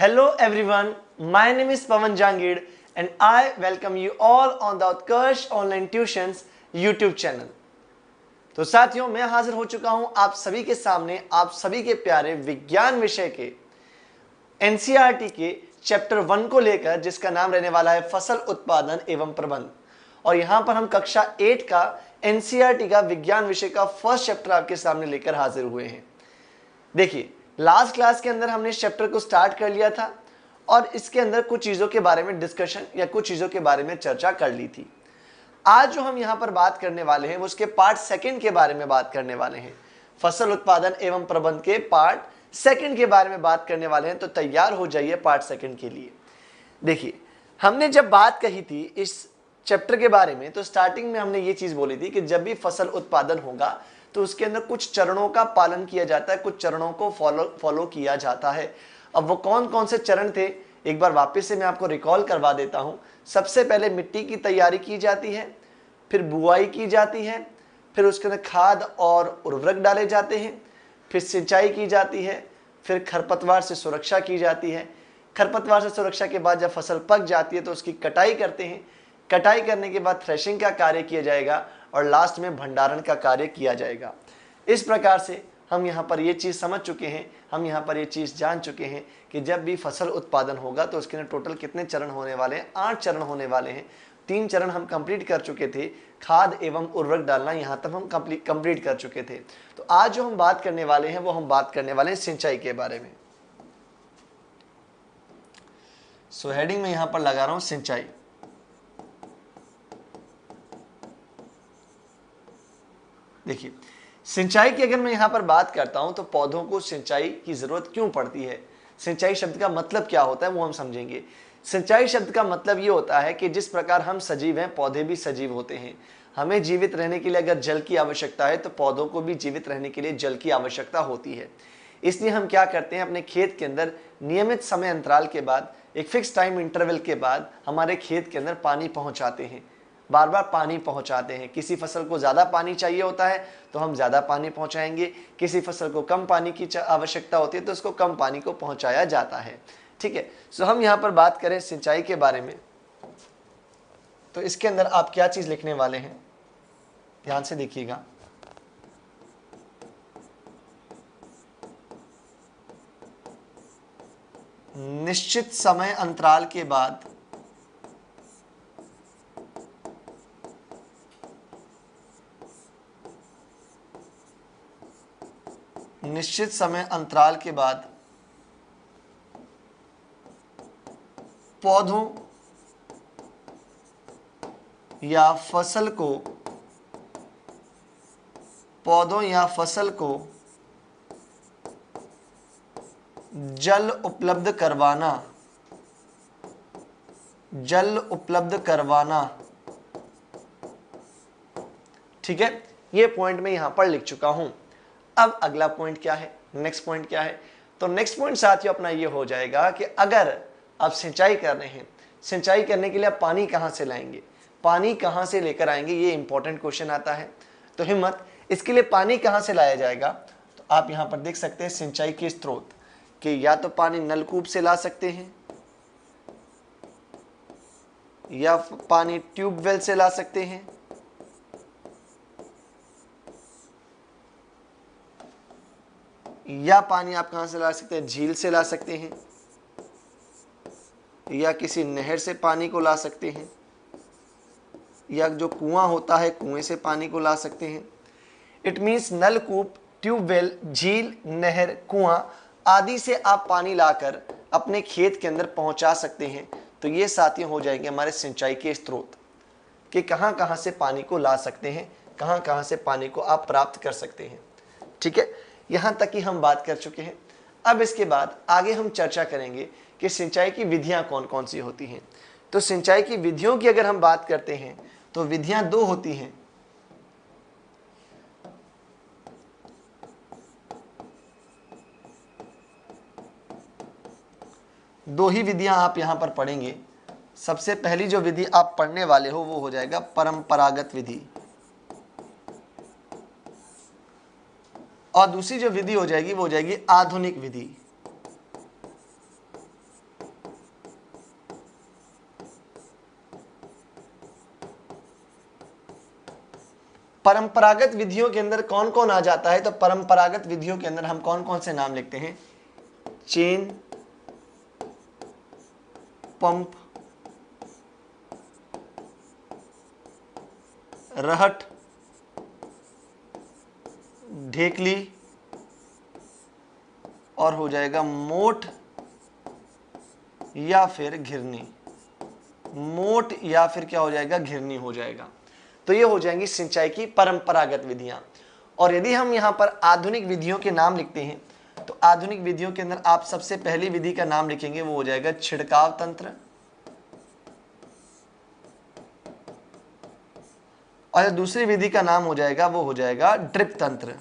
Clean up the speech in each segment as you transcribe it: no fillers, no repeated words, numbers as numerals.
Hello everyone, my name is Pawan Jangid and I welcome you all on the Utkarsh Online Tuitions YouTube channel. तो साथियों, मैं हाजिर हो चुका हूं आप सभी के सामने आप सभी के प्यारे विज्ञान विषय के एनसीईआरटी के चैप्टर 1 को लेकर, जिसका नाम रहने वाला है फसल उत्पादन एवं प्रबंध। और यहां पर हम कक्षा 8 का एनसीईआरटी का विज्ञान विषय का फर्स्ट चैप्टर आपके सामने लेकर हाजिर हुए हैं। देखिए, लास्ट क्लास के अंदर हमने इस चैप्टर को स्टार्ट कर लिया था और इसके अंदर कुछ चीज़ों के बारे में डिस्कशन या कुछ चीज़ों के बारे में चर्चा कर ली थी। आज जो हम यहाँ पर बात करने वाले हैं वो उसके पार्ट सेकंड के बारे में बात करने वाले हैं। फसल उत्पादन एवं प्रबंध के पार्ट सेकंड के बारे में बात करने वाले हैं, तो तैयार हो जाइए पार्ट सेकंड के लिए। देखिए, हमने जब बात कही थी इस चैप्टर के बारे में, तो स्टार्टिंग में हमने ये चीज़ बोली थी कि जब भी फसल उत्पादन होगा तो उसके अंदर कुछ चरणों का पालन किया जाता है, कुछ चरणों को फॉलो किया जाता है। अब वो कौन कौन से चरण थे, एक बार वापस से मैं आपको रिकॉल करवा देता हूँ। सबसे पहले मिट्टी की तैयारी की जाती है, फिर बुआई की जाती है, फिर उसके अंदर खाद और उर्वरक डाले जाते हैं, फिर सिंचाई की जाती है, फिर खरपतवार से सुरक्षा की जाती है। खरपतवार से सुरक्षा के बाद जब फसल पक जाती है तो उसकी कटाई करते हैं। कटाई करने के बाद थ्रेशिंग का कार्य किया जाएगा और लास्ट में भंडारण का कार्य किया जाएगा। इस प्रकार से हम यहाँ पर ये चीज़ समझ चुके हैं, हम यहाँ पर ये चीज़ जान चुके हैं कि जब भी फसल उत्पादन होगा तो उसके अंदर टोटल कितने चरण होने वाले हैं, 8 चरण होने वाले हैं। 3 चरण हम कंप्लीट कर चुके थे, खाद एवं उर्वरक डालना यहाँ तक हम कंप्लीट कर चुके थे। तो आज जो हम बात करने वाले हैं वो हम बात करने वाले हैं सिंचाई के बारे में। सो हेडिंग में यहाँ पर लगा रहा हूँ सिंचाई। देखिए, सिंचाई की अगर मैं यहाँ पर बात करता हूँ तो पौधों को सिंचाई की ज़रूरत क्यों पड़ती है, सिंचाई शब्द का मतलब क्या होता है वो हम समझेंगे। सिंचाई शब्द का मतलब ये होता है कि जिस प्रकार हम सजीव हैं, पौधे भी सजीव होते हैं। हमें जीवित रहने के लिए अगर जल की आवश्यकता है तो पौधों को भी जीवित रहने के लिए जल की आवश्यकता होती है। इसलिए हम क्या करते हैं, अपने खेत के अंदर नियमित समय अंतराल के बाद, एक फिक्स टाइम इंटरवल के बाद हमारे खेत के अंदर पानी पहुँचाते हैं, बार बार पानी पहुंचाते हैं। किसी फसल को ज़्यादा पानी चाहिए होता है तो हम ज़्यादा पानी पहुंचाएंगे, किसी फसल को कम पानी की आवश्यकता होती है तो उसको कम पानी को पहुंचाया जाता है। ठीक है, सो हम यहाँ पर बात करें सिंचाई के बारे में, तो इसके अंदर आप क्या चीज़ लिखने वाले हैं, ध्यान से देखिएगा। निश्चित समय अंतराल के बाद पौधों या फसल को जल उपलब्ध करवाना। ठीक है, ये पॉइंट मैं यहां पर लिख चुका हूं। अब अगला पॉइंट क्या है, नेक्स्ट पॉइंट क्या है, तो नेक्स्ट पॉइंट साथियों अपना ये हो जाएगा कि अगर आप सिंचाई कर रहे हैं, सिंचाई करने के लिए आप पानी कहां से लाएंगे, पानी कहां से लेकर आएंगे, ये इंपॉर्टेंट क्वेश्चन आता है। तो हिम्मत, इसके लिए पानी कहां से लाया जाएगा, तो आप यहां पर देख सकते हैं सिंचाई के स्रोत कि या तो पानी नलकूप से ला सकते हैं, या पानी ट्यूबवेल से ला सकते हैं, या पानी आप कहां से ला सकते हैं, झील से ला सकते हैं, या किसी नहर से पानी को ला सकते हैं, या जो कुआं होता है कुएं से पानी को ला सकते हैं। इट मीन्स नलकूप, ट्यूबवेल, झील, नहर, कुआं आदि से आप पानी लाकर अपने खेत के अंदर पहुंचा सकते हैं। तो ये साथियों हो जाएंगे हमारे सिंचाई के स्रोत कि कहां कहां से पानी को ला सकते हैं, कहां कहां से पानी को आप प्राप्त कर सकते हैं। ठीक है, यहां तक ही हम बात कर चुके हैं। अब इसके बाद आगे हम चर्चा करेंगे कि सिंचाई की विधियां कौन कौन सी होती हैं। तो सिंचाई की विधियों की अगर हम बात करते हैं तो विधियां 2 होती हैं। दो ही विधियां आप यहां पर पढ़ेंगे। सबसे पहली जो विधि आप पढ़ने वाले हो वो हो जाएगा परंपरागत विधि, और दूसरी जो विधि हो जाएगी वो हो जाएगी आधुनिक विधि। परंपरागत विधियों के अंदर कौन कौन आ जाता है? तो परंपरागत विधियों के अंदर हम कौन कौन से नाम लिखते हैं? चेन पंप, रहट, ढेकली और हो जाएगा मोट या फिर घिरनी। मोट या फिर क्या हो जाएगा? घिरनी हो जाएगा। तो ये हो जाएंगी सिंचाई की परंपरागत विधियां। और यदि हम यहां पर आधुनिक विधियों के नाम लिखते हैं तो आधुनिक विधियों के अंदर आप सबसे पहली विधि का नाम लिखेंगे, वो हो जाएगा छिड़काव तंत्र। और दूसरी विधि का नाम हो जाएगा, वो हो जाएगा ड्रिप तंत्र।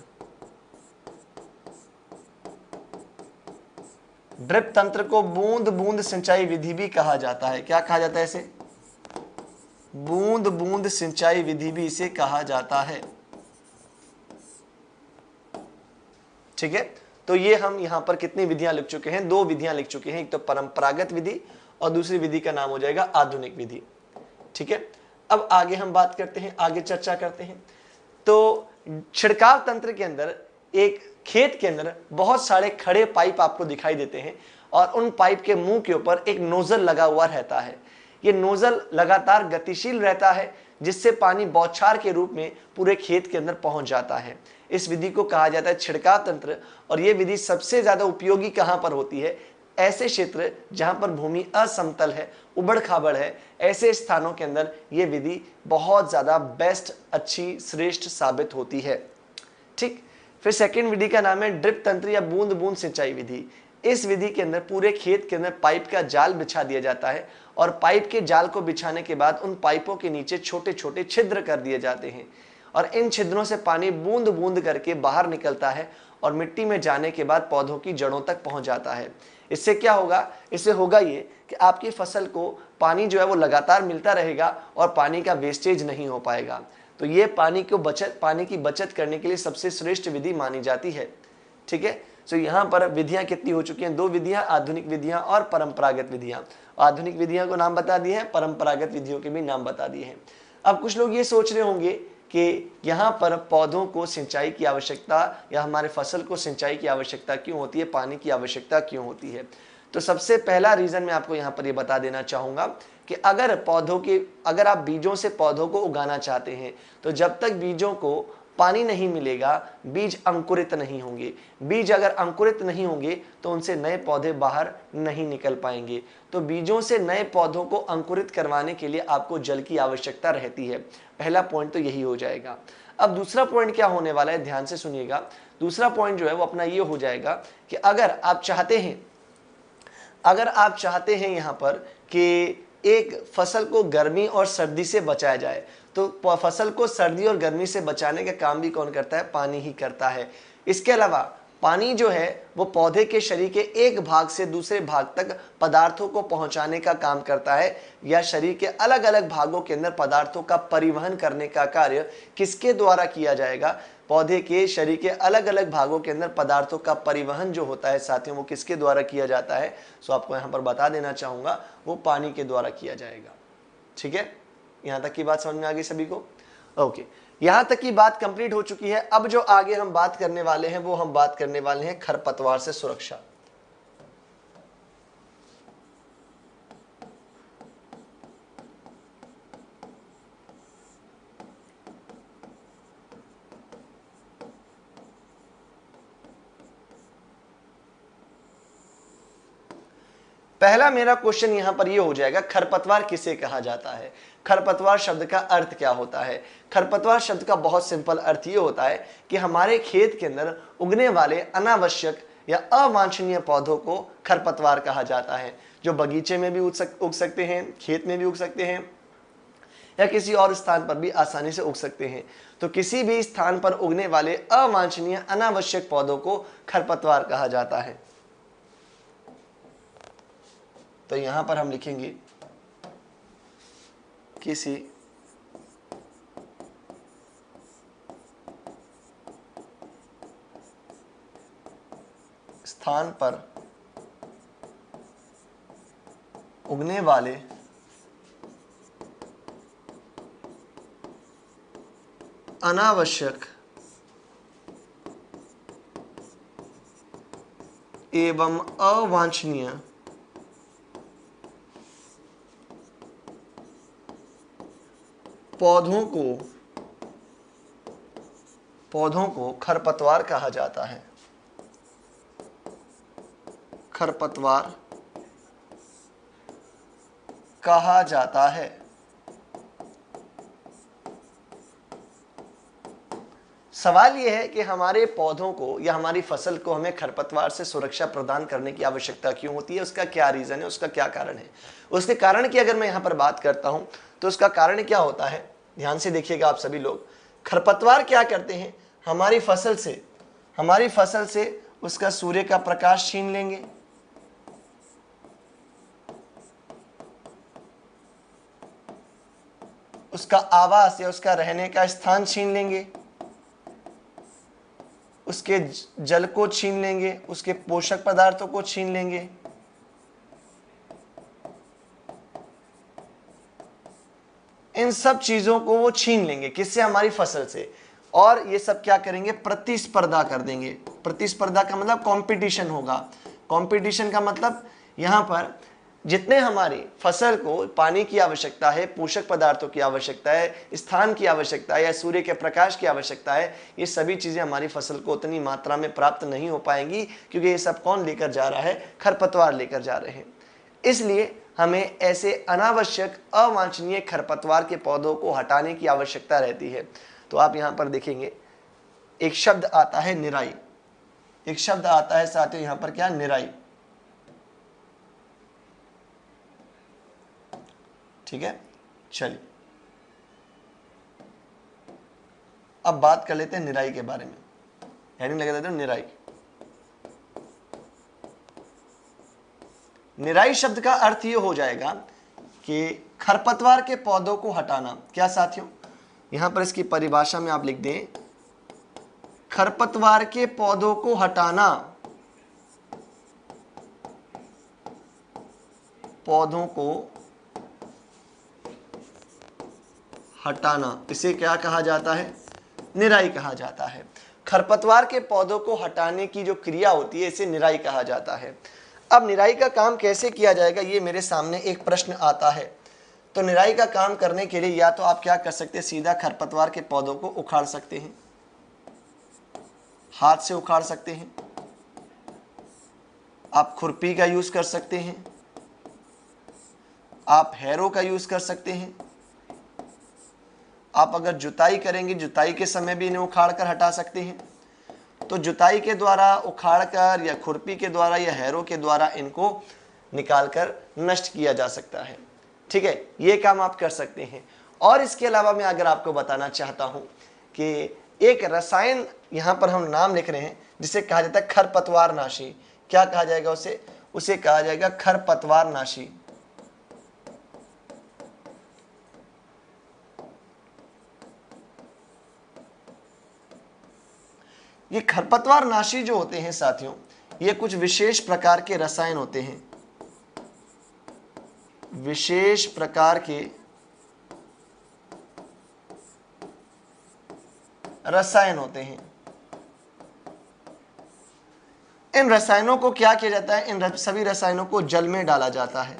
ड्रिप तंत्र को बूंद बूंद सिंचाई विधि भी कहा जाता है। क्या कहा जाता है इसे? बूंद बूंद सिंचाई विधि भी इसे कहा जाता है। ठीक है, तो ये हम यहां पर कितनी विधियां लिख चुके हैं? 2 विधियां लिख चुके हैं। एक तो परंपरागत विधि और दूसरी विधि का नाम हो जाएगा आधुनिक विधि। ठीक है, अब आगे हम बात करते हैं, आगे चर्चा करते हैं। तो छिड़काव तंत्र के अंदर एक खेत के अंदर बहुत सारे खड़े पाइप आपको दिखाई देते हैं और उन पाइप के मुंह के ऊपर एक नोजल लगा हुआ रहता है। ये नोजल लगातार गतिशील रहता है जिससे पानी बौछार के रूप में पूरे खेत के अंदर पहुंच जाता है। इस विधि को कहा जाता है छिड़काव तंत्र। और यह विधि सबसे ज्यादा उपयोगी कहां पर होती है? ऐसे क्षेत्र जहां पर भूमि असमतल है, उबड़ खाबड़ है, ऐसे स्थानों के अंदर यह विधि बहुत ज्यादा बेस्ट, अच्छी, श्रेष्ठ साबित होती है। ठीक, फिर सेकंड विधि का नाम है ड्रिप तंत्र या बूंद बूंद सिंचाई विधि। इस विधि के अंदर पूरे खेत के अंदर पाइप का जाल बिछा दिया जाता है और पाइप के जाल को बिछाने के बाद उन पाइपों के नीचे छोटे छोटे छिद्र कर दिए जाते हैं और इन छिद्रों से पानी बूंद बूंद करके बाहर निकलता है और मिट्टी में जाने के बाद पौधों की जड़ों तक पहुंच जाता है। इससे क्या होगा? इससे होगा ये कि आपकी फसल को पानी जो है वो लगातार मिलता रहेगा और पानी का वेस्टेज नहीं हो पाएगा। तो ये पानी की बचत करने के लिए सबसे श्रेष्ठ विधि मानी जाती है। ठीक है, तो यहाँ पर विधियां कितनी हो चुकी हैं? 2 विधियां, आधुनिक विधियां और परंपरागत विधियां। आधुनिक विधियों को नाम बता दिए हैं, परंपरागत विधियों के भी नाम बता दिए हैं। अब कुछ लोग ये सोच रहे होंगे कि यहाँ पर पौधों को सिंचाई की आवश्यकता या हमारे फसल को सिंचाई की आवश्यकता क्यों होती है, पानी की आवश्यकता क्यों होती है? तो सबसे पहला रीजन मैं आपको यहाँ पर ये बता देना चाहूंगा कि अगर आप बीजों से पौधों को उगाना चाहते हैं तो जब तक बीजों को पानी नहीं मिलेगा, बीज अंकुरित नहीं होंगे। बीज अगर अंकुरित नहीं होंगे तो उनसे नए पौधे बाहर नहीं निकल पाएंगे। तो बीजों से नए पौधों को अंकुरित करवाने के लिए आपको जल की आवश्यकता रहती है। पहला पॉइंट तो यही हो जाएगा। अब दूसरा पॉइंट क्या होने वाला है, ध्यान से सुनिएगा। दूसरा पॉइंट जो है वो अपना ये हो जाएगा कि अगर आप चाहते हैं यहाँ पर कि एक फसल को गर्मी और सर्दी से बचाया जाए, तो फसल को सर्दी और गर्मी से बचाने का काम भी कौन करता है? पानी ही करता है। इसके अलावा पानी जो है वो पौधे के शरीर के एक भाग से दूसरे भाग तक पदार्थों को पहुंचाने का काम करता है, या शरीर के अलग अलग भागों के अंदर पदार्थों का परिवहन करने का कार्य किसके द्वारा किया जाएगा? पौधे के शरीर के अलग अलग भागों के अंदर पदार्थों का परिवहन जो होता है साथियों, वो किसके द्वारा किया जाता है? सो आपको यहां पर बता देना चाहूंगा, वो पानी के द्वारा किया जाएगा। ठीक है, यहां तक की बात समझ में आ गई सभी को? ओके, यहां तक की बात कंप्लीट हो चुकी है। अब जो आगे हम बात करने वाले हैं वो हम बात करने वाले हैं खरपतवार से सुरक्षा। पहला मेरा क्वेश्चन यहां पर यह हो जाएगा, खरपतवार किसे कहा जाता है? खरपतवार शब्द का अर्थ क्या होता है? खरपतवार शब्द का बहुत सिंपल अर्थ यह होता है कि हमारे खेत के अंदर उगने वाले अनावश्यक या अवांछनीय पौधों को खरपतवार कहा जाता है, जो बगीचे में भी उग सकते हैं, खेत में भी उग सकते हैं या किसी और स्थान पर भी आसानी से उग सकते हैं। तो किसी भी स्थान पर उगने वाले अवांछनीय अनावश्यक पौधों को खरपतवार कहा जाता है। तो यहां पर हम लिखेंगे किसी स्थान पर उगने वाले अनावश्यक एवं अवांछनीय पौधों को खरपतवार कहा जाता है। खरपतवार कहा जाता है। सवाल यह है कि हमारे पौधों को या हमारी फसल को हमें खरपतवार से सुरक्षा प्रदान करने की आवश्यकता क्यों होती है, उसका क्या रीजन है, उसका क्या कारण है। उसके कारण की अगर मैं यहां पर बात करता हूं तो उसका कारण क्या होता है, ध्यान से देखिएगा आप सभी लोग। खरपतवार क्या करते हैं, हमारी फसल से उसका सूर्य का प्रकाश छीन लेंगे, उसका आवास या उसका रहने का स्थान छीन लेंगे, उसके जल को छीन लेंगे, उसके पोषक पदार्थों को छीन लेंगे। इन सब चीजों को वो छीन लेंगे, किससे, हमारी फसल से। और ये सब क्या करेंगे, प्रतिस्पर्धा कर देंगे। प्रतिस्पर्धा का मतलब कंपटीशन होगा। कंपटीशन का मतलब यहां पर जितने हमारी फसल को पानी की आवश्यकता है, पोषक पदार्थों की आवश्यकता है, स्थान की आवश्यकता है या सूर्य के प्रकाश की आवश्यकता है, ये सभी चीजें हमारी फसल को उतनी मात्रा में प्राप्त नहीं हो पाएंगी, क्योंकि ये सब कौन लेकर जा रहा है, खरपतवार लेकर जा रहे हैं। इसलिए हमें ऐसे अनावश्यक अवांछनीय खरपतवार के पौधों को हटाने की आवश्यकता रहती है। तो आप यहां पर देखेंगे एक शब्द आता है निराई, एक शब्द आता है साथियों यहां पर क्या, निराई। ठीक है, चलिए अब बात कर लेते हैं निराई के बारे में। हेडिंग लगा देते हैं निराई। निराई शब्द का अर्थ ये हो जाएगा कि खरपतवार के पौधों को हटाना। क्या साथियों, यहां पर इसकी परिभाषा में आप लिख दें, खरपतवार के पौधों को हटाना, पौधों को हटाना, इसे क्या कहा जाता है, निराई कहा जाता है। खरपतवार के पौधों को हटाने की जो क्रिया होती है इसे निराई कहा जाता है। अब निराई का काम कैसे किया जाएगा, ये मेरे सामने एक प्रश्न आता है। तो निराई का काम करने के लिए या तो आप क्या कर सकते हैं, सीधा खरपतवार के पौधों को उखाड़ सकते हैं, हाथ से उखाड़ सकते हैं, आप खुरपी का यूज कर सकते हैं, आप हैरो का यूज कर सकते हैं, आप अगर जुताई करेंगे जुताई के समय भी इन्हें उखाड़ कर हटा सकते हैं। तो जुताई के द्वारा, उखाड़कर, या खुरपी के द्वारा या हैरो के द्वारा इनको निकालकर नष्ट किया जा सकता है। ठीक है, ये काम आप कर सकते हैं। और इसके अलावा मैं अगर आपको बताना चाहता हूं कि एक रसायन यहां पर हम नाम लिख रहे हैं जिसे कहा जाता है खरपतवार नाशी। क्या कहा जाएगा उसे कहा जाएगा खरपतवार नाशी। ये खरपतवार नाशी जो होते हैं साथियों, ये कुछ विशेष प्रकार के रसायन होते हैं, विशेष प्रकार के रसायन होते हैं। इन रसायनों को क्या किया जाता है, इन सभी रसायनों को जल में डाला जाता है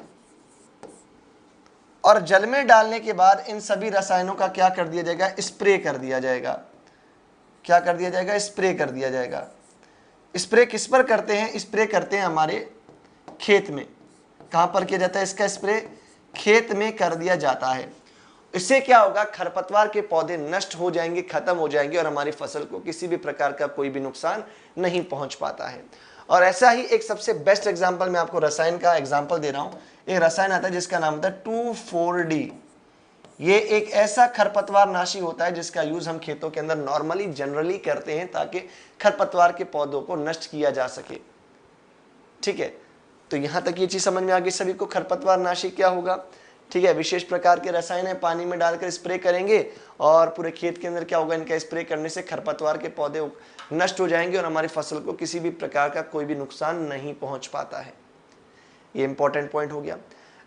और जल में डालने के बाद इन सभी रसायनों का क्या कर दिया जाएगा, स्प्रे कर दिया जाएगा। क्या कर दिया जाएगा, स्प्रे कर दिया जाएगा। स्प्रे किस पर करते हैं, स्प्रे करते हैं हमारे खेत में। कहां पर किया जाता है इसका स्प्रे, खेत में कर दिया जाता है। इससे क्या होगा, खरपतवार के पौधे नष्ट हो जाएंगे, खत्म हो जाएंगे और हमारी फसल को किसी भी प्रकार का कोई भी नुकसान नहीं पहुंच पाता है। और ऐसा ही एक सबसे बेस्ट एग्जांपल मैं आपको रसायन का एग्जांपल दे रहा हूं। एक रसायन आता है जिसका नाम होता है 2,4-D। ये एक ऐसा खरपतवार नाशी होता है जिसका यूज हम खेतों के अंदर नॉर्मली जनरली करते हैं ताकि खरपतवार के पौधों को नष्ट किया जा सके। ठीक है, तो यहां तक ये चीज समझ में आ गई सभी को, खरपतवार नाशी क्या होगा। ठीक है, विशेष प्रकार के रसायन है, पानी में डालकर स्प्रे करेंगे और पूरे खेत के अंदर क्या होगा, इनका स्प्रे करने से खरपतवार के पौधे नष्ट हो जाएंगे और हमारी फसल को किसी भी प्रकार का कोई भी नुकसान नहीं पहुंच पाता है। ये इंपॉर्टेंट पॉइंट हो गया।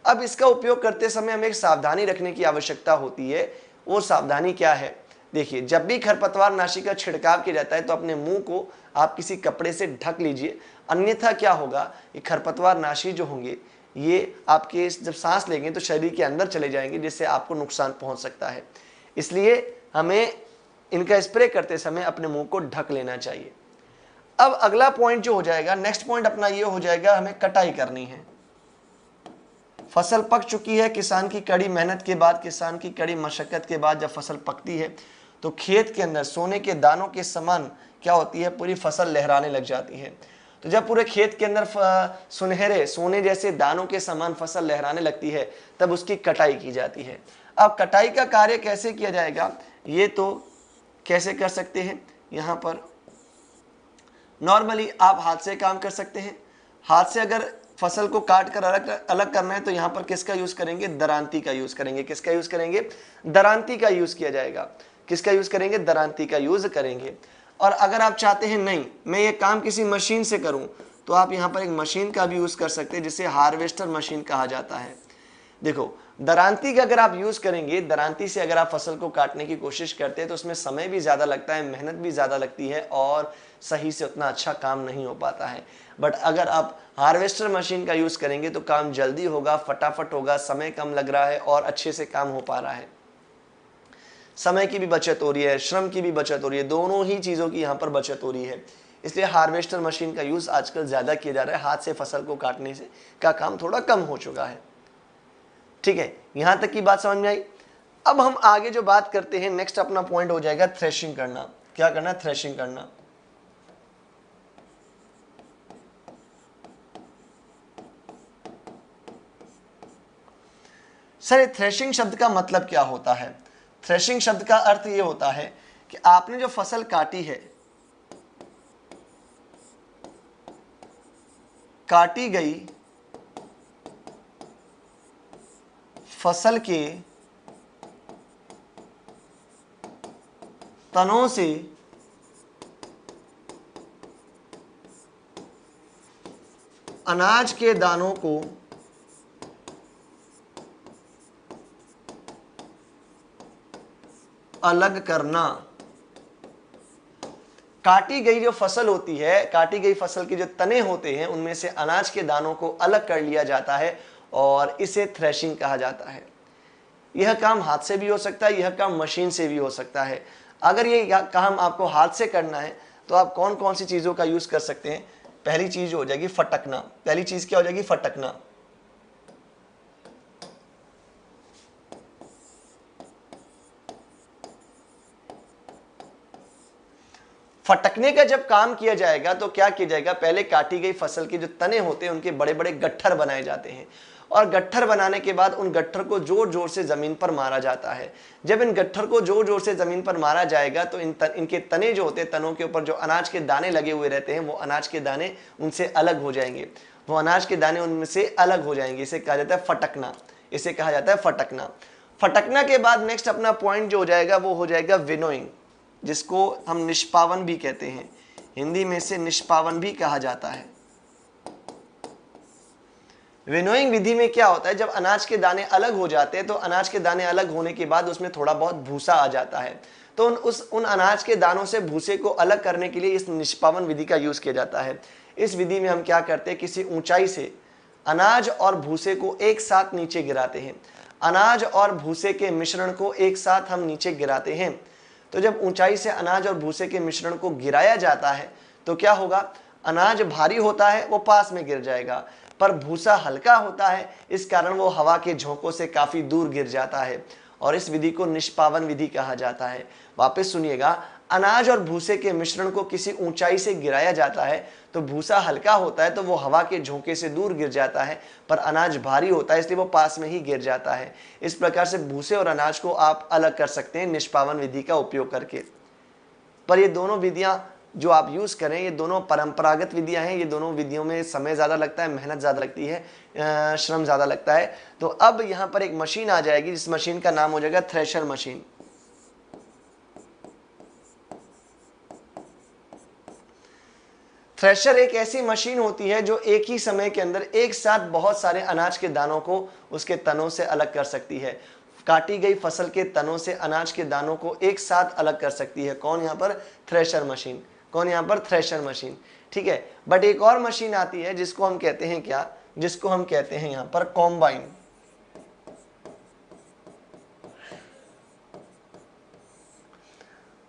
अब इसका उपयोग करते समय हमें एक सावधानी रखने की आवश्यकता होती है। वो सावधानी क्या है, देखिए, जब भी खरपतवार नाशी का छिड़काव किया जाता है तो अपने मुंह को आप किसी कपड़े से ढक लीजिए, अन्यथा क्या होगा, ये खरपतवार नाशी जो होंगे ये आपके जब सांस लेंगे तो शरीर के अंदर चले जाएंगे, जिससे आपको नुकसान पहुंच सकता है। इसलिए हमें इनका स्प्रे करते समय अपने मुंह को ढक लेना चाहिए। अब अगला पॉइंट जो हो जाएगा, नेक्स्ट पॉइंट अपना ये हो जाएगा, हमें कटाई करनी है। फसल पक चुकी है, किसान की कड़ी मेहनत के बाद, किसान की कड़ी मशक्कत के बाद जब फसल पकती है तो खेत के अंदर सोने के दानों के समान क्या होती है, पूरी फसल लहराने लग जाती है। तो जब पूरे खेत के अंदर सुनहरे सोने जैसे दानों के समान फसल लहराने लगती है तब उसकी कटाई की जाती है। अब कटाई का कार्य कैसे किया जाएगा, ये तो कैसे कर सकते हैं, यहाँ पर नॉर्मली आप हाथ से काम कर सकते हैं। हाथ से अगर फसल को काट कर अलग करना है तो यहाँ पर किसका यूज करेंगे, दरांती का यूज करेंगे। किसका यूज करेंगे, दरांती का यूज किया जाएगा। किसका यूज करेंगे, दरांती का यूज करेंगे। और अगर आप चाहते हैं नहीं मैं ये काम किसी मशीन से करूं तो आप यहाँ पर एक मशीन का भी यूज कर सकते हैं जिसे हार्वेस्टर मशीन कहा जाता है। देखो, दरांती का अगर आप यूज करेंगे, दरांती से अगर आप फसल को काटने की कोशिश करते हैं तो उसमें समय भी ज्यादा लगता है, मेहनत भी ज्यादा लगती है और सही से उतना अच्छा काम नहीं हो पाता है। बट अगर आप हार्वेस्टर मशीन का यूज करेंगे तो काम जल्दी होगा, फटाफट होगा, समय कम लग रहा है और अच्छे से काम हो पा रहा है। समय की भी बचत हो रही है, श्रम की भी बचत हो रही है, दोनों ही चीजों की यहाँ पर बचत हो रही है। इसलिए हार्वेस्टर मशीन का यूज आजकल ज्यादा किया जा रहा है। हाथ से फसल को काटने से का काम थोड़ा कम हो चुका है। ठीक है, यहां तक की बात समझ में आई। अब हम आगे जो बात करते हैं, नेक्स्ट अपना पॉइंट हो जाएगा थ्रेशिंग करना। क्या करना, थ्रेशिंग करना। सर, ये थ्रेशिंग शब्द का मतलब क्या होता है? थ्रेशिंग शब्द का अर्थ ये होता है कि आपने जो फसल काटी है, काटी गई फसल के तनों से अनाज के दानों को अलग करना। काटी गई जो फसल होती है, काटी गई फसल के जो तने होते हैं उनमें से अनाज के दानों को अलग कर लिया जाता है और इसे थ्रेशिंग कहा जाता है। यह काम हाथ से भी हो सकता है, यह काम मशीन से भी हो सकता है। अगर ये काम आपको हाथ से करना है तो आप कौन कौन सी चीज़ों का यूज़ कर सकते हैं? पहली चीज़ हो जाएगी फटकना। पहली चीज़ क्या हो जाएगी, फटकना। फटकने का जब काम किया जाएगा तो क्या किया जाएगा, पहले काटी गई फसल के जो तने होते हैं उनके बड़े बड़े गट्ठर बनाए जाते हैं और गट्ठर बनाने के बाद उन गट्ठर को जोर जोर से जमीन पर मारा जाता है। जब इन गट्ठर को जोर जोर से जमीन पर मारा जाएगा तो इनके तने जो होते हैं, तनों के ऊपर जो अनाज के दाने लगे हुए रहते हैं, वो अनाज के दाने उनसे अलग हो जाएंगे। वो अनाज के दाने उनमें से अलग हो जाएंगे। इसे कहा जाता है फटकना। इसे कहा जाता है फटकना। फटकना के बाद नेक्स्ट अपना पॉइंट जो हो जाएगा वो हो जाएगा विनोइंग, जिसको हम निष्पावन भी कहते हैं। हिंदी में से निष्पावन भी कहा जाता है। विनोइंग विधि में क्या होता है, जब अनाज के दाने अलग हो जाते हैं तो अनाज के दाने अलग होने के बाद उसमें थोड़ा बहुत भूसा आ जाता है। तो उन अनाज के दानों से भूसे को अलग करने के लिए इस निष्पावन विधि का यूज किया जाता है। इस विधि में हम क्या करते हैं, किसी ऊंचाई से अनाज और भूसे को एक साथ नीचे गिराते हैं। अनाज और भूसे के मिश्रण को एक साथ हम नीचे गिराते हैं। तो जब ऊंचाई से अनाज और भूसे के मिश्रण को गिराया जाता है तो क्या होगा, अनाज भारी होता है वो पास में गिर जाएगा, पर भूसा हल्का होता है, इस कारण वो हवा के झोंकों से काफी दूर गिर जाता है और इस विधि को निष्पावन विधि कहा जाता है। वापस सुनिएगा, अनाज और भूसे के मिश्रण को किसी ऊंचाई से गिराया जाता है तो भूसा हल्का होता है तो वो हवा के झोंके से दूर गिर जाता है, पर अनाज भारी होता है इसलिए वो पास में ही गिर जाता है। इस प्रकार से भूसे और अनाज को आप अलग कर सकते हैं निष्पावन विधि का उपयोग करके। पर ये दोनों विधियां जो आप यूज करें, ये दोनों परंपरागत विधियां हैं। ये दोनों विधियों में समय ज्यादा लगता है, मेहनत ज्यादा लगती है, श्रम ज्यादा लगता है। तो अब यहां पर एक मशीन आ जाएगी, जिस मशीन का नाम हो जाएगा थ्रेशर मशीन। थ्रेशर एक ऐसी मशीन होती है जो एक ही समय के अंदर एक साथ बहुत सारे अनाज के दानों को उसके तनों से अलग कर सकती है। काटी गई फसल के तनों से अनाज के दानों को एक साथ अलग कर सकती है। कौन? यहाँ पर थ्रेशर मशीन। कौन? यहाँ पर थ्रेशर मशीन। ठीक है, बट एक और मशीन आती है जिसको हम कहते हैं क्या? जिसको हम कहते हैं यहाँ पर कॉम्बाइन।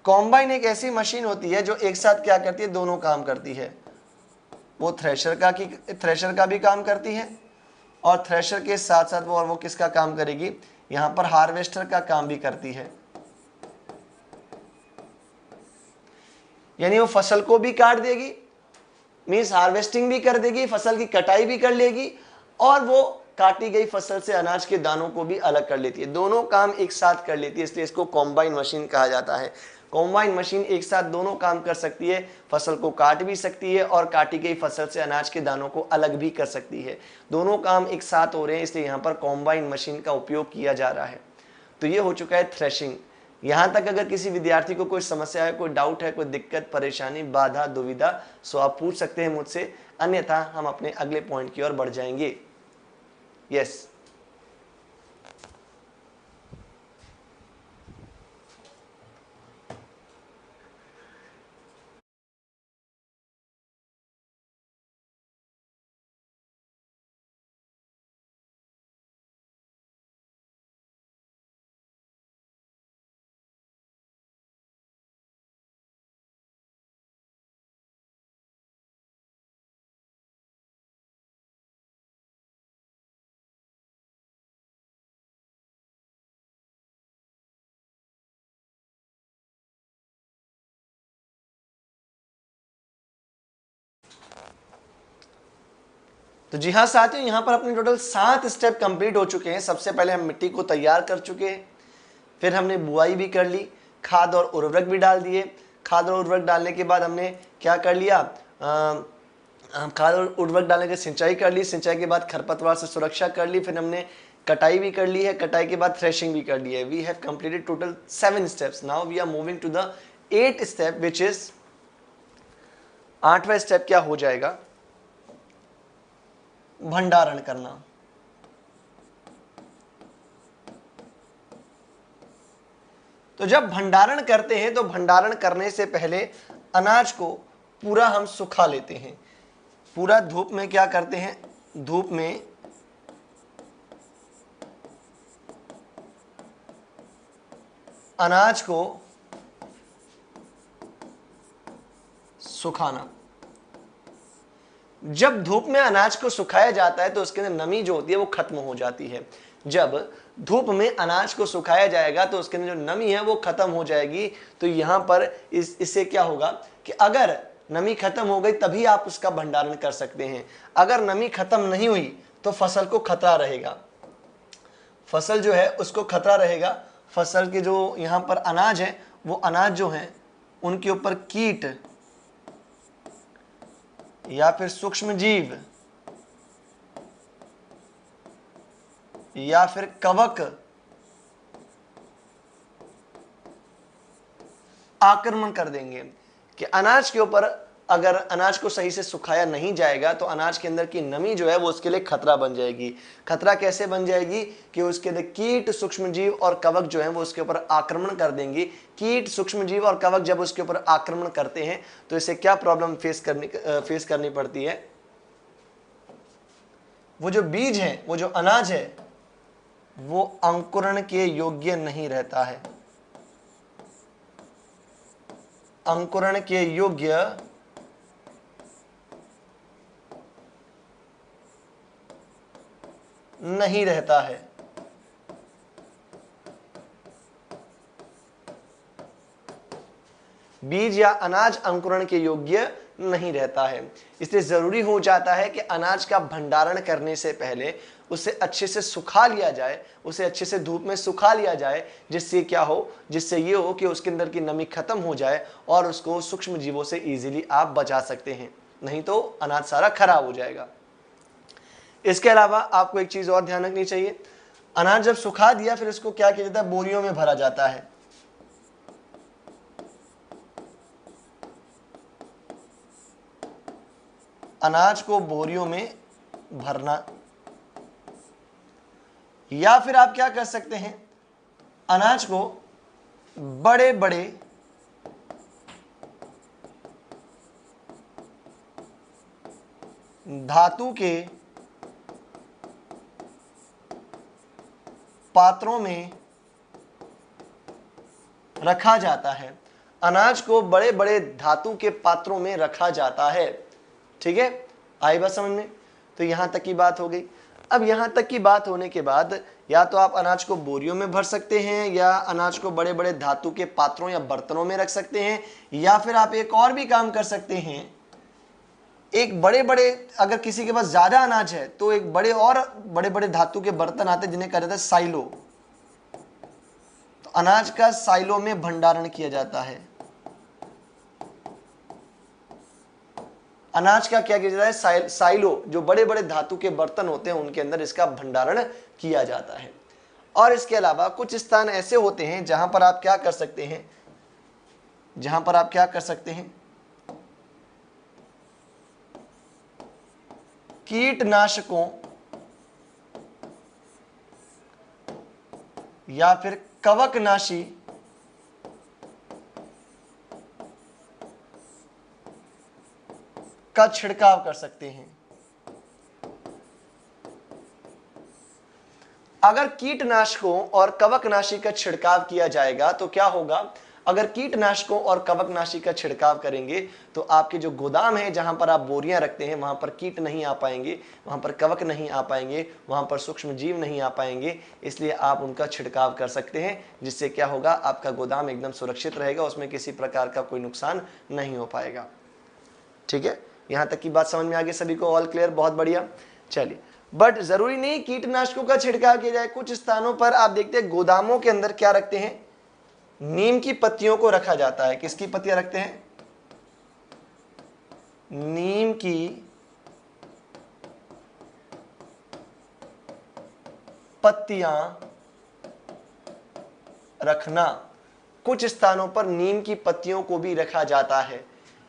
कॉम्बाइन एक ऐसी मशीन होती है जो एक साथ क्या करती है? दोनों काम करती है। वो थ्रेशर का भी काम करती है और थ्रेशर के साथ साथ वो किसका काम करेगी? यहां पर हार्वेस्टर का काम भी करती है। यानी वो फसल को भी काट देगी, मीन्स हार्वेस्टिंग भी कर देगी, फसल की कटाई भी कर लेगी, और वो काटी गई फसल से अनाज के दानों को भी अलग कर लेती है। दोनों काम एक साथ कर लेती है, इसलिए इसको कॉम्बाइन मशीन कहा जाता है। कॉम्बाइन मशीन एक साथ दोनों काम कर सकती है, फसल को काट भी सकती है और काटी गई फसल से अनाज के दानों को अलग भी कर सकती है। दोनों काम एक साथ हो रहे हैं, इसलिए यहाँ पर कॉम्बाइन मशीन का उपयोग किया जा रहा है। तो ये हो चुका है थ्रेशिंग। यहाँ तक अगर किसी विद्यार्थी को कोई समस्या है, कोई डाउट है, कोई दिक्कत, परेशानी, बाधा, दुविधा, सो आप पूछ सकते हैं मुझसे, अन्यथा हम अपने अगले पॉइंट की ओर बढ़ जाएंगे। यस। तो जी हाँ साथियों, यहाँ पर अपने टोटल 7 स्टेप कंप्लीट हो चुके हैं। सबसे पहले हम मिट्टी को तैयार कर चुके हैं, फिर हमने बुआई भी कर ली, खाद और उर्वरक भी डाल दिए। खाद और उर्वरक डालने के बाद हमने क्या कर लिया? खाद और उर्वरक डालने के सिंचाई कर ली, सिंचाई के बाद खरपतवार से सुरक्षा कर ली, फिर हमने कटाई भी कर ली है, कटाई के बाद थ्रेशिंग भी कर ली है। We have completed total 7 steps. Now we are moving to the 8th step, which is 8वां स्टेप क्या हो जाएगा? भंडारण करना। तो जब भंडारण करते हैं तो भंडारण करने से पहले अनाज को पूरा हम सुखा लेते हैं। पूरा धूप में क्या करते हैं? धूप में अनाज को सुखाना। जब धूप में अनाज को सुखाया जाता है तो उसके अंदर नमी जो होती है वो खत्म हो जाती है। जब धूप में अनाज को सुखाया जाएगा तो उसके अंदर जो नमी है वो खत्म हो जाएगी। तो यहां पर इससे क्या होगा कि अगर नमी खत्म हो गई तभी आप उसका भंडारण कर सकते हैं। अगर नमी खत्म नहीं हुई तो फसल को खतरा रहेगा, फसल जो है उसको खतरा रहेगा। फसल के जो यहां पर अनाज है, वो अनाज जो है उनके ऊपर कीट या फिर सूक्ष्म जीव या फिर कवक आक्रमण कर देंगे। कि अनाज के ऊपर अगर अनाज को सही से सुखाया नहीं जाएगा तो अनाज के अंदर की नमी जो है वो उसके लिए खतरा बन जाएगी। खतरा कैसे बन जाएगी? कि उसके अंदर कीट, सूक्ष्मजीव और कवक जो है वो उसके ऊपर आक्रमण कर देंगे। कीट, सूक्ष्मजीव और कवक जब उसके ऊपर आक्रमण करते हैं तो इसे क्या प्रॉब्लम फेस करनी पड़ती है? वो जो बीज है, वो जो अनाज है, वो अंकुरण के योग्य नहीं रहता है। अंकुरण के योग्य नहीं रहता है। बीज या अनाज अंकुरण के योग्य नहीं रहता है। इसलिए जरूरी हो जाता है कि अनाज का भंडारण करने से पहले उसे अच्छे से सुखा लिया जाए, उसे अच्छे से धूप में सुखा लिया जाए, जिससे क्या हो? जिससे ये हो कि उसके अंदर की नमी खत्म हो जाए और उसको सूक्ष्म जीवों से इजीली आप बचा सकते हैं, नहीं तो अनाज सारा खराब हो जाएगा। इसके अलावा आपको एक चीज और ध्यान रखनी चाहिए। अनाज जब सुखा दिया फिर इसको क्या किया जाता है? बोरियों में भरा जाता है। अनाज को बोरियों में भरना, या फिर आप क्या कर सकते हैं? अनाज को बड़े बड़े धातु के पात्रों में रखा जाता है। अनाज को बड़े बड़े धातु के पात्रों में रखा जाता है। ठीक है, आई बात समझ में? तो यहां तक की बात हो गई। अब यहां तक की बात होने के बाद या तो आप अनाज को बोरियों में भर सकते हैं, या अनाज को बड़े बड़े धातु के पात्रों या बर्तनों में रख सकते हैं, या फिर आप एक और भी काम कर सकते हैं। एक बड़े बड़े, अगर किसी के पास ज्यादा अनाज है तो एक बड़े बड़े धातु के बर्तन आते हैं जिन्हें कहा जाता है साइलो। तो अनाज का साइलो में भंडारण किया जाता है। अनाज का क्या किया जाता है? साइलो, जो बड़े बड़े धातु के बर्तन होते हैं उनके अंदर इसका भंडारण किया जाता है। और इसके अलावा कुछ स्थान ऐसे होते हैं जहां पर आप क्या कर सकते हैं, कीटनाशकों या फिर कवकनाशी का छिड़काव कर सकते हैं। अगर कीटनाशकों और कवकनाशी का छिड़काव किया जाएगा तो क्या होगा? अगर कीटनाशकों और कवकनाशी का छिड़काव करेंगे तो आपके जो गोदाम है, जहां पर आप बोरियां रखते हैं, वहां पर कीट नहीं आ पाएंगे, वहां पर कवक नहीं आ पाएंगे, वहां पर सूक्ष्म जीव नहीं आ पाएंगे। इसलिए आप उनका छिड़काव कर सकते हैं, जिससे क्या होगा? आपका गोदाम एकदम सुरक्षित रहेगा, उसमें किसी प्रकार का कोई नुकसान नहीं हो पाएगा। ठीक है, यहां तक की बात समझ में आ गई सभी को? ऑल क्लियर, बहुत बढ़िया। चलिए, बट जरूरी नहीं कीटनाशकों का छिड़काव किया जाए। कुछ स्थानों पर आप देखते हैं गोदामों के अंदर क्या रखते हैं? नीम की पत्तियों को रखा जाता है। किसकी पत्तियां रखते हैं? नीम की पत्तियां रखना। कुछ स्थानों पर नीम की पत्तियों को भी रखा जाता है,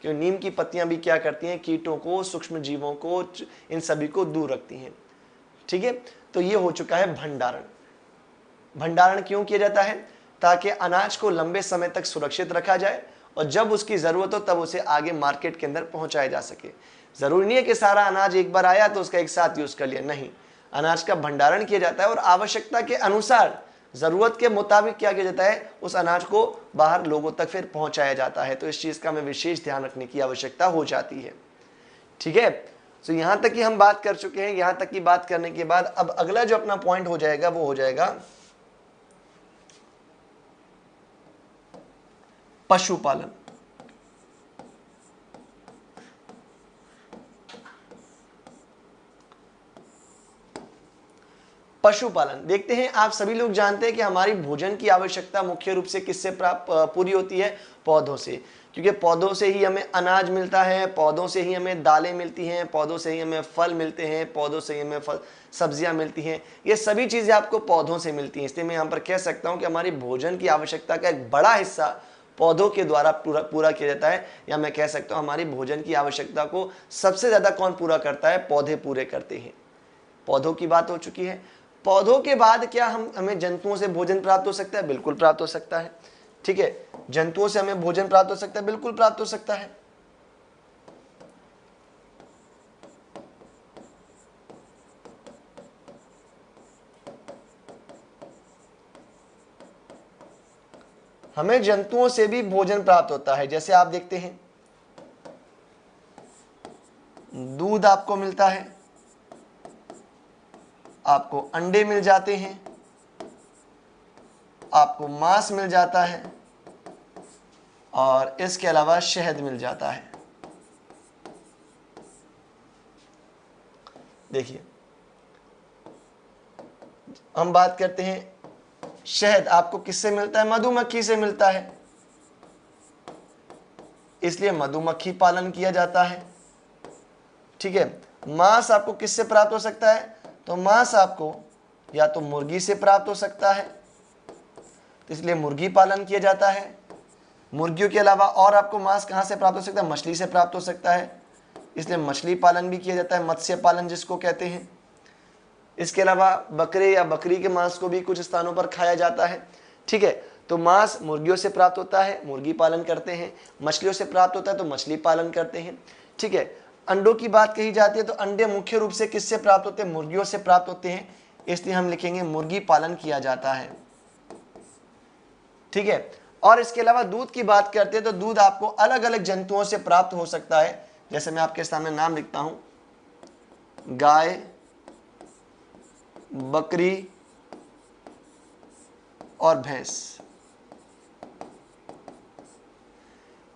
क्योंकि नीम की पत्तियां भी क्या करती हैं? कीटों को, सूक्ष्म जीवों को, इन सभी को दूर रखती हैं। ठीक है, तो ये हो चुका है भंडारण। भंडारण क्यों किया जाता है? ताकि अनाज को लंबे समय तक सुरक्षित रखा जाए और जब उसकी जरूरत हो तब उसे आगे मार्केट के अंदर पहुंचाया जा सके। जरूरी नहीं है कि सारा अनाज एक बार आया तो उसका एक साथ यूज कर लिया, नहीं। अनाज का भंडारण किया जाता है और आवश्यकता के अनुसार, जरूरत के मुताबिक क्या किया जाता है? उस अनाज को बाहर लोगों तक फिर पहुंचाया जाता है। तो इस चीज का हमें विशेष ध्यान रखने की आवश्यकता हो जाती है। ठीक है, तो यहां तक की हम बात कर चुके हैं। यहां तक की बात करने के बाद अब अगला जो अपना पॉइंट हो जाएगा वो हो जाएगा पशुपालन। पशुपालन देखते हैं। आप सभी लोग जानते हैं कि हमारी भोजन की आवश्यकता मुख्य रूप से किससे पूरी होती है? पौधों से, क्योंकि पौधों से ही हमें अनाज मिलता है, पौधों से ही हमें दालें मिलती हैं, पौधों से ही हमें फल मिलते हैं, पौधों से ही हमें सब्जियां मिलती हैं। ये सभी चीजें आपको पौधों से मिलती हैं। इसलिए मैं यहाँ पर कह सकता हूँ कि हमारी भोजन की आवश्यकता का एक बड़ा हिस्सा पौधों के द्वारा पूरा किया जाता है। या मैं कह सकता हूँ हमारी भोजन की आवश्यकता को सबसे ज्यादा कौन पूरा करता है? पौधे पूरे करते हैं। पौधों की बात हो चुकी है। पौधों के बाद क्या हमें जंतुओं से भोजन प्राप्त हो सकता है? बिल्कुल प्राप्त हो सकता है। ठीक है, जंतुओं से हमें भोजन प्राप्त हो सकता है, बिल्कुल प्राप्त हो सकता है। हमें जंतुओं से भी भोजन प्राप्त होता है। जैसे आप देखते हैं दूध आपको मिलता है, आपको अंडे मिल जाते हैं, आपको मांस मिल जाता है और इसके अलावा शहद मिल जाता है। देखिए, हम बात करते हैं शहद आपको किससे मिलता है? मधुमक्खी से मिलता है, इसलिए मधुमक्खी पालन किया जाता है। ठीक है, मांस आपको किससे प्राप्त हो सकता है? तो मांस आपको या तो मुर्गी से प्राप्त हो सकता है, तो इसलिए मुर्गी पालन किया जाता है। मुर्गियों के अलावा और आपको मांस कहां से प्राप्त हो सकता है? मछली से प्राप्त हो सकता है, इसलिए मछली पालन भी किया जाता है, मत्स्य पालन जिसको कहते हैं। इसके अलावा बकरे या बकरी के मांस को भी कुछ स्थानों पर खाया जाता है। ठीक है। तो मांस मुर्गियों से प्राप्त होता है, मुर्गी पालन करते हैं। मछलियों से प्राप्त होता है तो मछली पालन करते हैं। ठीक है। अंडों की बात कही जाती है तो अंडे मुख्य रूप से किससे प्राप्त होते हैं? मुर्गियों से प्राप्त होते हैं, इसलिए हम लिखेंगे मुर्गी पालन किया जाता है। ठीक है। और इसके अलावा दूध की बात करते हैं तो दूध आपको अलग अलग जंतुओं से प्राप्त हो सकता है। जैसे मैं आपके सामने नाम लिखता हूं, गाय, बकरी और भैंस।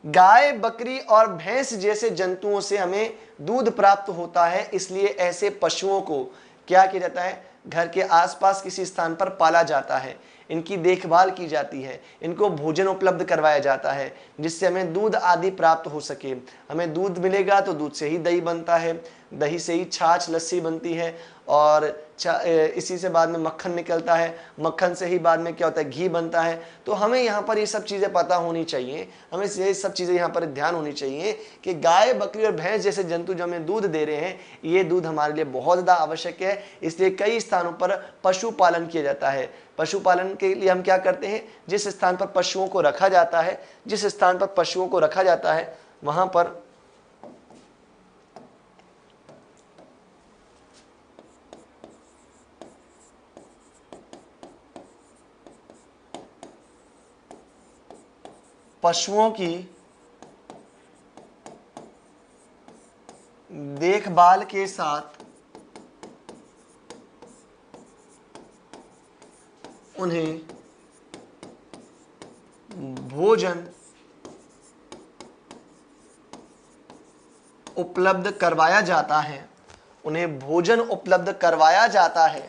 गाय, बकरी और भैंस जैसे जंतुओं से हमें दूध प्राप्त होता है, इसलिए ऐसे पशुओं को क्या किया जाता है? घर के आसपास किसी स्थान पर पाला जाता है, इनकी देखभाल की जाती है, इनको भोजन उपलब्ध करवाया जाता है जिससे हमें दूध आदि प्राप्त हो सके। हमें दूध मिलेगा तो दूध से ही दही बनता है, दही से ही छाछ लस्सी बनती है, और इसी से बाद में मक्खन निकलता है, मक्खन से ही बाद में क्या होता है? घी बनता है। तो हमें यहाँ पर ये सब चीज़ें पता होनी चाहिए, हमें ये सब चीज़ें यहाँ पर ध्यान होनी चाहिए कि गाय, बकरी और भैंस जैसे जंतु जो हमें दूध दे रहे हैं, ये दूध हमारे लिए बहुत ज़्यादा आवश्यक है। इसलिए कई स्थानों पर पशुपालन किया जाता है। पशुपालन के लिए हम क्या करते हैं? जिस स्थान पर पशुओं को रखा जाता है, जिस स्थान पर पशुओं को रखा जाता है वहाँ पर पशुओं की देखभाल के साथ उन्हें भोजन उपलब्ध करवाया जाता है, उन्हें भोजन उपलब्ध करवाया जाता है।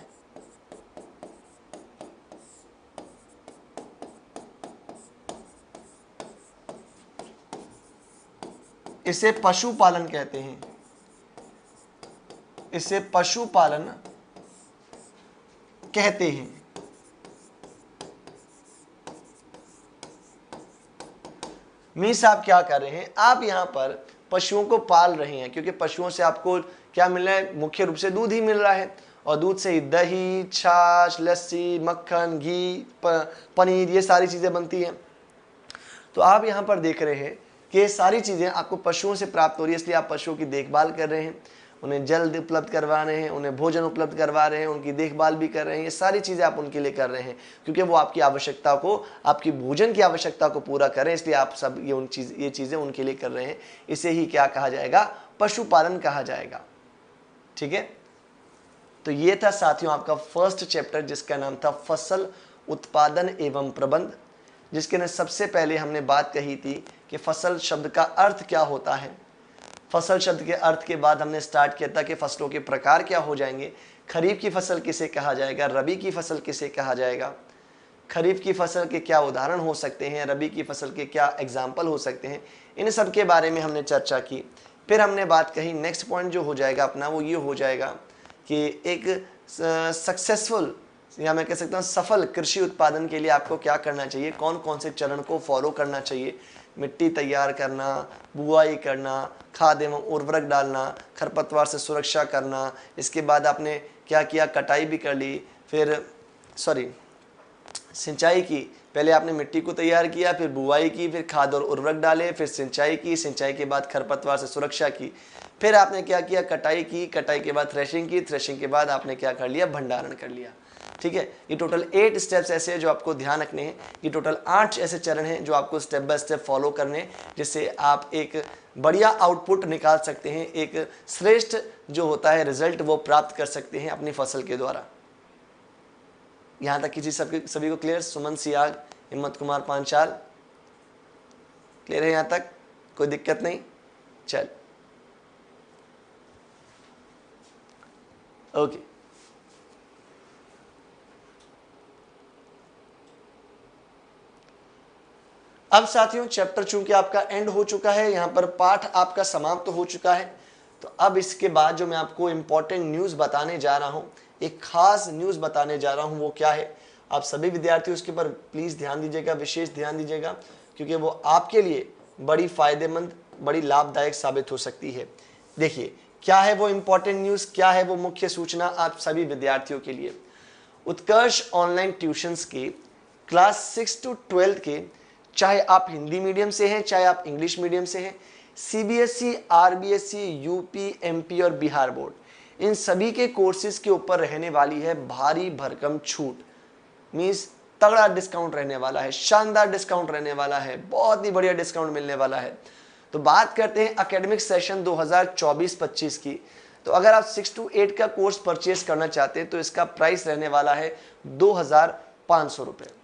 इसे पशुपालन कहते हैं, इसे पशुपालन कहते हैं। मीन्स आप क्या कर रहे हैं? आप यहां पर पशुओं को पाल रहे हैं, क्योंकि पशुओं से आपको क्या मिल रहा है? मुख्य रूप से दूध ही मिल रहा है, और दूध से ही दही, छाछ, लस्सी, मक्खन, घी, पनीर, ये सारी चीजें बनती हैं। तो आप यहां पर देख रहे हैं कि ये सारी चीजें आपको पशुओं से प्राप्त हो रही है, इसलिए आप पशुओं की देखभाल कर रहे हैं, उन्हें जल उपलब्ध करवा रहे हैं, उन्हें भोजन उपलब्ध करवा रहे हैं, उनकी देखभाल भी कर रहे हैं। ये सारी चीज़ें आप उनके लिए कर रहे हैं क्योंकि वो आपकी आवश्यकता को, आपकी भोजन की आवश्यकता को पूरा करें, इसलिए आप सब ये चीज़ें उनके लिए कर रहे हैं। इसे ही क्या कहा जाएगा? पशुपालन कहा जाएगा। ठीक है। तो ये था साथियों आपका फर्स्ट चैप्टर, जिसका नाम था फसल उत्पादन एवं प्रबंध, जिसके ने सबसे पहले हमने बात कही थी कि फसल शब्द का अर्थ क्या होता है। फसल शब्द के अर्थ के बाद हमने स्टार्ट किया था कि फसलों के प्रकार क्या हो जाएंगे, खरीफ की फसल किसे कहा जाएगा, रबी की फसल किसे कहा जाएगा, खरीफ की फसल के क्या उदाहरण हो सकते हैं, रबी की फसल के क्या एग्जाम्पल हो सकते हैं, इन सब के बारे में हमने चर्चा की। फिर हमने बात कही, नेक्स्ट पॉइंट जो हो जाएगा अपना वो ये हो जाएगा कि एक सक्सेसफुल या मैं कह सकता हूँ सफल कृषि उत्पादन के लिए आपको क्या करना चाहिए, कौन कौन से चरण को फॉलो करना चाहिए। मिट्टी तैयार करना, बुआई करना, खाद एवं उर्वरक डालना, खरपतवार से सुरक्षा करना, इसके बाद आपने क्या किया? कटाई भी कर ली, फिर सिंचाई की। पहले आपने मिट्टी को तैयार किया, फिर बुआई की, फिर खाद और उर्वरक डाले, फिर सिंचाई की, सिंचाई के बाद खरपतवार से सुरक्षा की, फिर आपने क्या किया? कटाई की, कटाई के बाद थ्रेशिंग की, थ्रेशिंग के बाद आपने क्या कर लिया? भंडारण कर लिया। ठीक है। ये टोटल 8 स्टेप्स ऐसे हैं जो आपको ध्यान रखने हैं। ये टोटल 8 ऐसे चरण हैं जो आपको स्टेप बाय स्टेप फॉलो करने हैं, जिससे आप एक बढ़िया आउटपुट निकाल सकते हैं, एक श्रेष्ठ जो होता है रिजल्ट वो प्राप्त कर सकते हैं अपनी फसल के द्वारा। यहां तक किसी सभी को क्लियर? सुमन सियाग, हिम्मत कुमार पांचाल, क्लियर है? यहां तक कोई दिक्कत नहीं? चल ओके। अब साथियों चैप्टर चूंकि आपका एंड हो चुका है, यहां पर पाठ आपका समाप्त हो चुका है, तो अब इसके बाद जो मैं आपको इंपॉर्टेंट न्यूज़ बताने जा रहा हूं, एक खास न्यूज़ बताने जा रहा हूं, वो क्या है? आप सभी विद्यार्थी उसके ऊपर प्लीज़ ध्यान दीजिएगा, विशेष ध्यान दीजिएगा, क्योंकि वो आपके लिए बड़ी फायदेमंद, बड़ी लाभदायक साबित हो सकती है। देखिए क्या है वो इंपॉर्टेंट न्यूज़, क्या है वो मुख्य सूचना आप सभी विद्यार्थियों के लिए। उत्कर्ष ऑनलाइन ट्यूशंस की क्लास 6 to 12 के, चाहे आप हिंदी मीडियम से हैं चाहे आप इंग्लिश मीडियम से हैं, सीबीएसई, आरबीएसई, यूपी, एमपी और बिहार बोर्ड, इन सभी के कोर्सेज के ऊपर रहने वाली है भारी भरकम छूट। मीन्स तगड़ा डिस्काउंट रहने वाला है, शानदार डिस्काउंट रहने वाला है, बहुत ही बढ़िया डिस्काउंट मिलने वाला है। तो बात करते हैं एकेडमिक सेशन 2024-25 की। तो अगर आप 6 to 8 का कोर्स परचेज करना चाहते हैं तो इसका प्राइस रहने वाला है 2500 रुपये।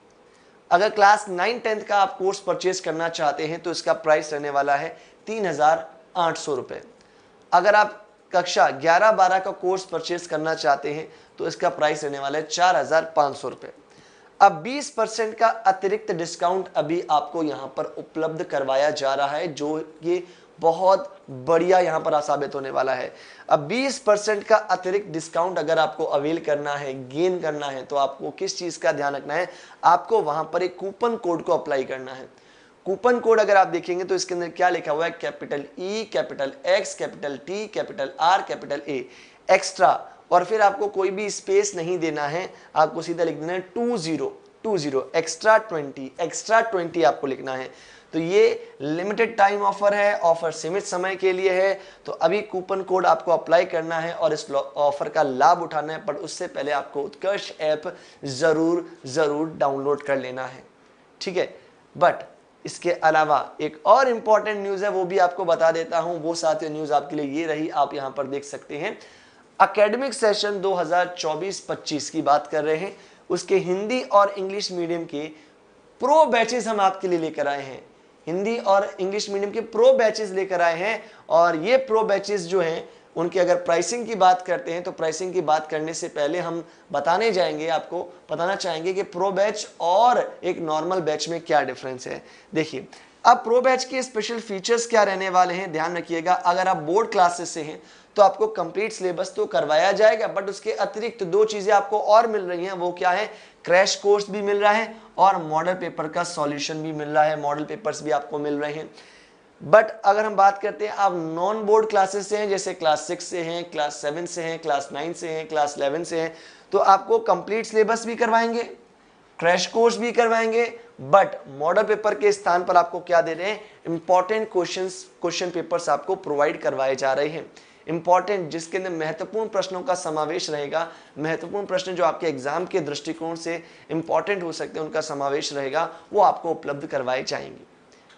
अगर क्लास 9-10 का आप कोर्स परचेज करना चाहते हैं तो इसका प्राइस रहने वाला है 3800 रुपये। अगर आप कक्षा 11-12 का कोर्स परचेज करना चाहते हैं तो इसका प्राइस रहने वाला है 4500 रुपये। अब 20% का अतिरिक्त डिस्काउंट अभी आपको यहाँ पर उपलब्ध करवाया जा रहा है, जो ये बहुत बढ़िया यहाँ पर साबित होने वाला है। अब 20% का अतिरिक्त डिस्काउंट अगर आपको अवेल करना है, गेन करना है, तो आपको किस चीज़ का ध्यान रखना है, आपको वहाँ पर एक कूपन कोड को अप्लाई करना है। कूपन कोड अगर आप देखेंगे तो इसके अंदर क्या लिखा हुआ है, capital E, capital x, capital T, capital R, capital A, extra, और फिर आपको कोई भी स्पेस नहीं देना है, आपको सीधा लिख देना है 20 एक्स्ट्रा 20 आपको लिखना है। तो ये लिमिटेड टाइम ऑफर है, ऑफर सीमित समय के लिए है। तो अभी कूपन कोड आपको अप्लाई करना है और इस ऑफर का लाभ उठाना है, पर उससे पहले आपको उत्कर्ष ऐप जरूर डाउनलोड कर लेना है, ठीक है। बट इसके अलावा एक और इंपॉर्टेंट न्यूज़ है, वो भी आपको बता देता हूं। वो साथियों न्यूज़ आपके लिए ये रही, आप यहां पर देख सकते हैं। एकेडमिक सेशन 2024-25 की बात कर रहे हैं, उसके हिंदी और इंग्लिश मीडियम के प्रो बैचेस हम आपके लिए लेकर आए हैं। हिंदी और इंग्लिश मीडियम के प्रो बैचेस लेकर आए हैं, और ये प्रो बैचेस जो हैं उनकी अगर प्राइसिंग की बात करते हैं तो प्राइसिंग की बात करने से पहले हम बताने जाएंगे, आपको बताना चाहेंगे कि प्रो बैच और एक नॉर्मल बैच में क्या डिफरेंस है। देखिए, अब प्रो बैच के स्पेशल फीचर्स क्या रहने वाले हैं, ध्यान रखिएगा। अगर आप बोर्ड क्लासेस से हैं तो आपको कंप्लीट सिलेबस तो करवाया जाएगा, बट उसके अतिरिक्त 2 चीजें आपको और मिल रही हैं। वो क्या है, क्रैश कोर्स भी मिल रहा है और मॉडल पेपर का सॉल्यूशन भी मिल रहा है, मॉडल पेपर्स भी आपको मिल रहे हैं। बट अगर हम बात करते हैं आप नॉन बोर्ड क्लासेस से हैं, जैसे क्लास 6 से हैं, क्लास 7 से हैं, क्लास 9 से हैं, क्लास 11 से हैं, तो आपको कंप्लीट सिलेबस भी करवाएंगे, क्रैश कोर्स भी करवाएंगे, बट मॉडल पेपर के स्थान पर आपको क्या दे रहे हैं, इंपॉर्टेंट क्वेश्चन पेपर्स आपको प्रोवाइड करवाए जा रहे हैं। इंपॉर्टेंट, जिसके अंदर महत्वपूर्ण प्रश्नों का समावेश रहेगा, महत्वपूर्ण प्रश्न जो आपके एग्जाम के दृष्टिकोण से इंपॉर्टेंट हो सकते हैं, उनका समावेश रहेगा, वो आपको उपलब्ध करवाए जाएंगे,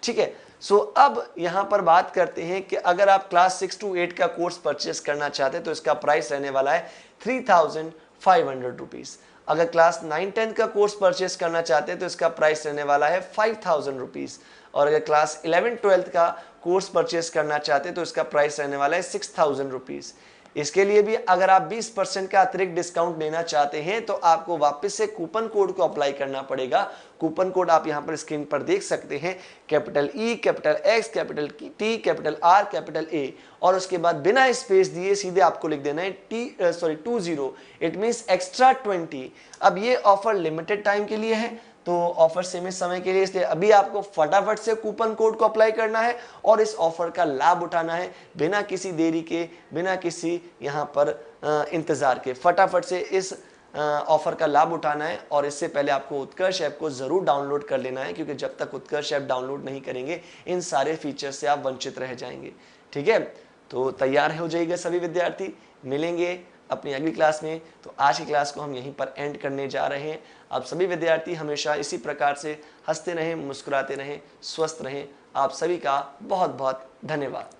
ठीक है। सो अब यहां पर बात करते हैं कि अगर आप क्लास 6 to 8 का कोर्स परचेस करना चाहते हैं तो इसका प्राइस रहने वाला है 3500 रुपीज। अगर क्लास 9-10 का कोर्स परचेस करना चाहते हैं तो इसका प्राइस रहने वाला है 5000 रुपीज, और अगर क्लास 11-12 का कोर्स परचेस करना चाहते हैं तो इसका प्राइस रहने वाला है 6000 रुपीज। इसके लिए भी अगर आप 20% का अतिरिक्त डिस्काउंट लेना चाहते हैं तो आपको वापस से कूपन कोड को अप्लाई करना पड़ेगा। कूपन कोड आप यहां पर स्क्रीन पर देख सकते हैं, capital E, capital x, capital T, capital R, capital A, और उसके बाद बिना स्पेस दिए सीधे आपको लिख देना है 20, इट मींस एक्स्ट्रा 20। अब ये ऑफर लिमिटेड टाइम के लिए है, तो ऑफर सीमित समय के लिए, इसलिए अभी आपको फटाफट से कूपन कोड को अप्लाई करना है और इस ऑफर का लाभ उठाना है, बिना किसी देरी के, बिना किसी यहां पर इंतजार के। फटाफट से इस ऑफर का लाभ उठाना है, और इससे पहले आपको उत्कर्ष ऐप को जरूर डाउनलोड कर लेना है, क्योंकि जब तक उत्कर्ष ऐप डाउनलोड नहीं करेंगे इन सारे फीचर से आप वंचित रह जाएंगे, ठीक है। तो तैयार हो जाइएगा सभी विद्यार्थी, मिलेंगे अपनी अगली क्लास में। तो आज की क्लास को हम यहीं पर एंड करने जा रहे हैं। आप सभी विद्यार्थी हमेशा इसी प्रकार से हंसते रहें, मुस्कुराते रहें, स्वस्थ रहें। आप सभी का बहुत बहुत धन्यवाद।